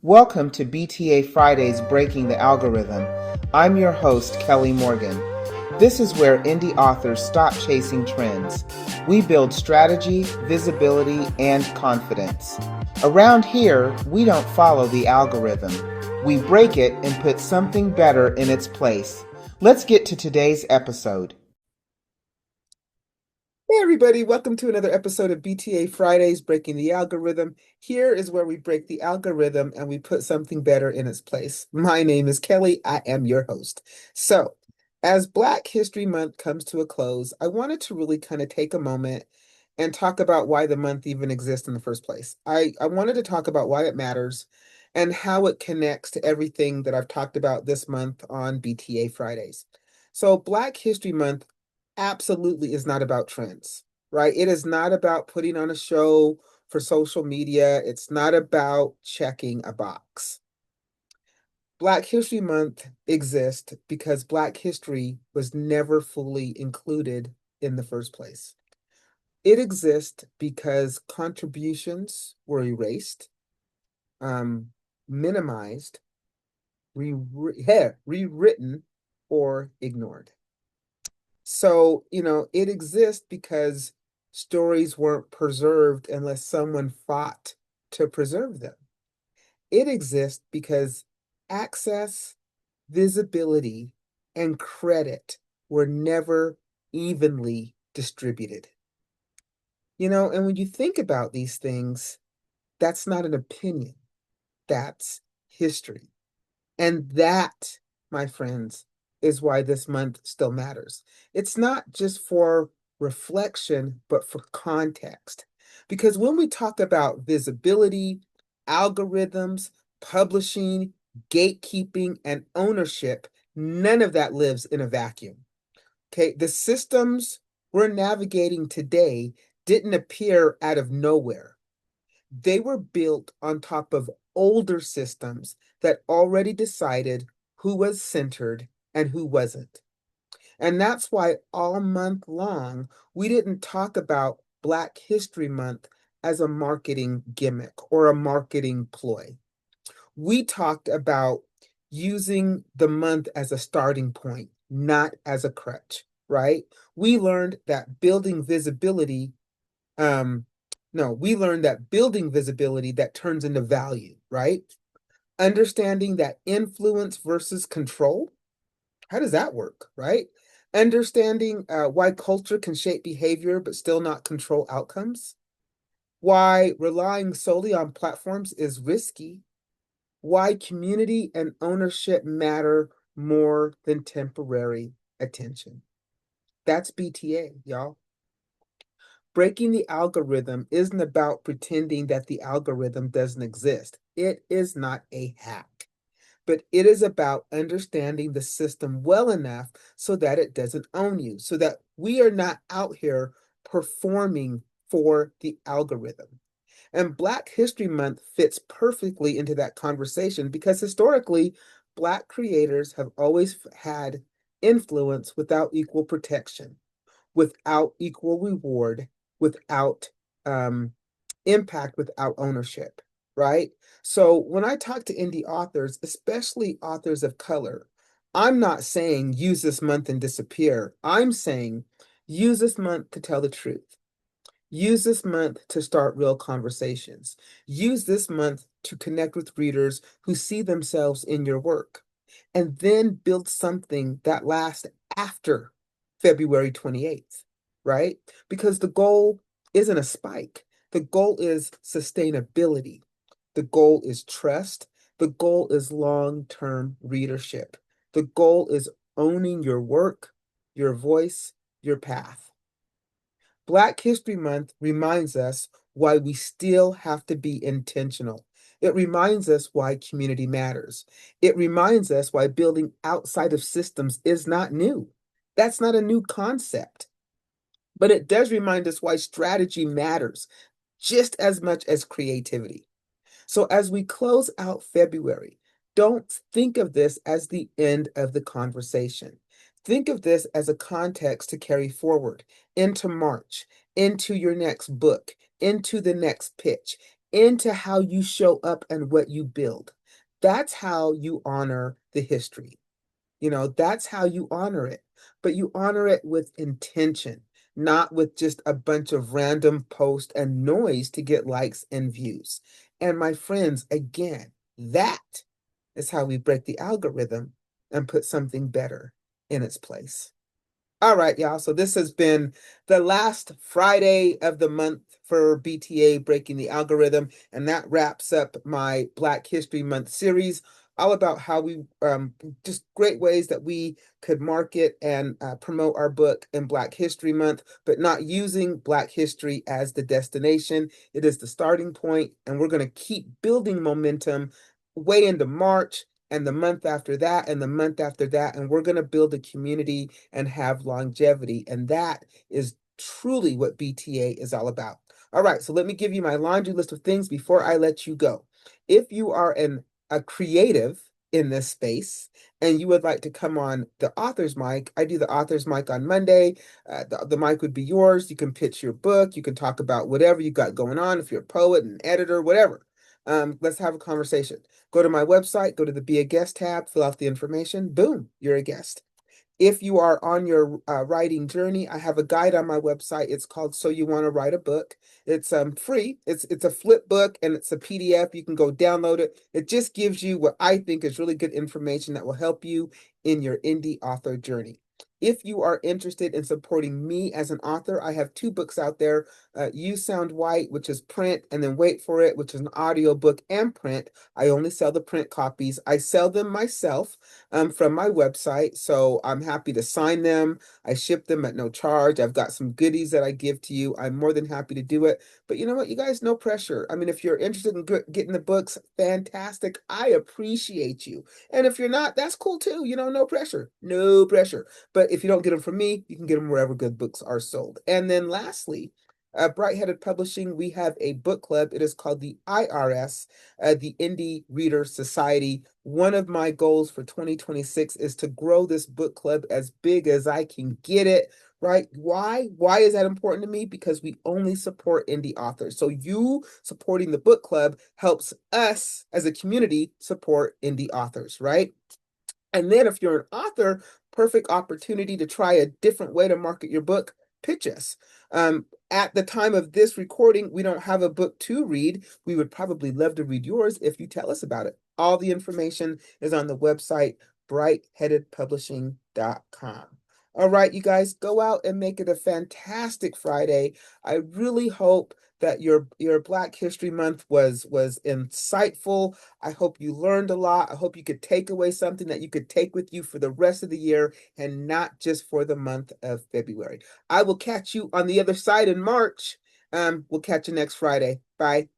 Welcome to BTA Fridays Breaking the Algorithm. I'm your host, Kelly Morgan. This is where indie authors stop chasing trends. We build strategy, visibility, and confidence. Around here, we don't follow the algorithm. We break it and put something better in its place. Let's get to today's episode. Hey everybody, welcome to another episode of BTA Fridays Breaking the Algorithm. Here is where we break the algorithm and we put something better in its place. My name is Kelly, I am your host. So, as Black History Month comes to a close, I wanted to really kind of take a moment and talk about why the month even exists in the first place. I wanted to talk about why it matters and how it connects to everything that I've talked about this month on BTA Fridays. So, Black History Month absolutely is not about trends, right? It is not about putting on a show for social media. It's not about checking a box. Black History Month exists because Black history was never fully included in the first place. It exists because contributions were erased, um, minimized, rewritten, or ignored. So, it exists because stories weren't preserved unless someone fought to preserve them. It exists because access, visibility, and credit were never evenly distributed. And when you think about these things, that's not an opinion, that's history. And that, my friends, is why this month still matters. It's not just for reflection, but for context. Because when we talk about visibility, algorithms, publishing, gatekeeping, and ownership, none of that lives in a vacuum. Okay, the systems we're navigating today didn't appear out of nowhere. They were built on top of older systems that already decided who was centered and who wasn't. And that's why all month long, we didn't talk about Black History Month as a marketing gimmick or a marketing ploy. We talked about using the month as a starting point, not as a crutch, right? We learned that building visibility um, no, we learned that building visibility that turns into value, right? Understanding that influence versus control. How does that work, right? Understanding why culture can shape behavior but still not control outcomes. Why relying solely on platforms is risky. Why community and ownership matter more than temporary attention. That's BTA, y'all. Breaking the algorithm isn't about pretending that the algorithm doesn't exist. It is not a hack, but it is about understanding the system well enough so that it doesn't own you, so that we are not out here performing for the algorithm. And Black History Month fits perfectly into that conversation because historically, Black creators have always had influence without equal protection, without equal reward, without um, impact, without ownership, right? So when I talk to indie authors, especially authors of color, I'm not saying use this month and disappear. I'm saying use this month to tell the truth. Use this month to start real conversations. Use this month to connect with readers who see themselves in your work. And then build something that lasts after February 28th, right? Because the goal isn't a spike, the goal is sustainability, the goal is trust, the goal is long term readership, the goal is owning your work, your voice, your path. Black History Month reminds us why we still have to be intentional. It reminds us why community matters. It reminds us why building outside of systems is not new. That's not a new concept. But it does remind us why strategy matters just as much as creativity. So as we close out February, don't think of this as the end of the conversation. Think of this as a context to carry forward into March, into your next book, into the next pitch, into how you show up and what you build. That's how you honor the history. That's how you honor it. But you honor it with intention, not with just a bunch of random posts and noise to get likes and views. And my friends, again, that is how we break the algorithm and put something better in its place. All right, y'all. So this has been the last Friday of the month for BTA Breaking the Algorithm, and that wraps up my Black History Month series, all about how we just great ways that we could market and promote our book in Black History Month, but not using Black history as the destination. It is the starting point, and we're going to keep building momentum way into March and the month after that and the month after that, and we're going to build a community and have longevity. And that is truly what BTA is all about. All right, so let me give you my laundry list of things before I let you go. If you are a creative in this space and you would like to come on the author's mic, I do the author's mic on Monday. The mic would be yours. You can pitch your book. You can talk about whatever you got going on. If you're a poet, an editor, whatever. Let's have a conversation. Go to my website, go to the Be a Guest tab, fill out the information. Boom, you're a guest. If you are on your writing journey, I have a guide on my website. It's called So You Want to Write a Book. It's free. It's a flip book and it's a PDF. You can go download it. It just gives you what I think is really good information that will help you in your indie author journey. If you are interested in supporting me as an author, I have two books out there. You Sound White, which is print, and then Wait for It, which is an audio book and print. I only sell the print copies. I sell them myself from my website. So I'm happy to sign them. I ship them at no charge. I've got some goodies that I give to you. I'm more than happy to do it. But you know what, you guys, no pressure. I mean, if you're interested in getting the books, fantastic. I appreciate you. And if you're not, that's cool too. No pressure. No pressure. But if you don't get them from me, you can get them wherever good books are sold. And then lastly, Bright-Headed Publishing, we have a book club. It is called the IRS, the Indie Reader Society. One of my goals for 2026 is to grow this book club as big as I can get it, right? Why? Why is that important to me? Because we only support indie authors. So you supporting the book club helps us as a community support indie authors, right? And then if you're an author, perfect opportunity to try a different way to market your book. Pitch us. At the time of this recording, we don't have a book to read. We would probably love to read yours if you tell us about it. All the information is on the website, brightheadedpublishing.com. All right, you guys, go out and make it a fantastic Friday. I really hope that your Black History Month was insightful. I hope you learned a lot. I hope you could take away something that you could take with you for the rest of the year and not just for the month of February. I will catch you on the other side in March. We'll catch you next Friday. Bye.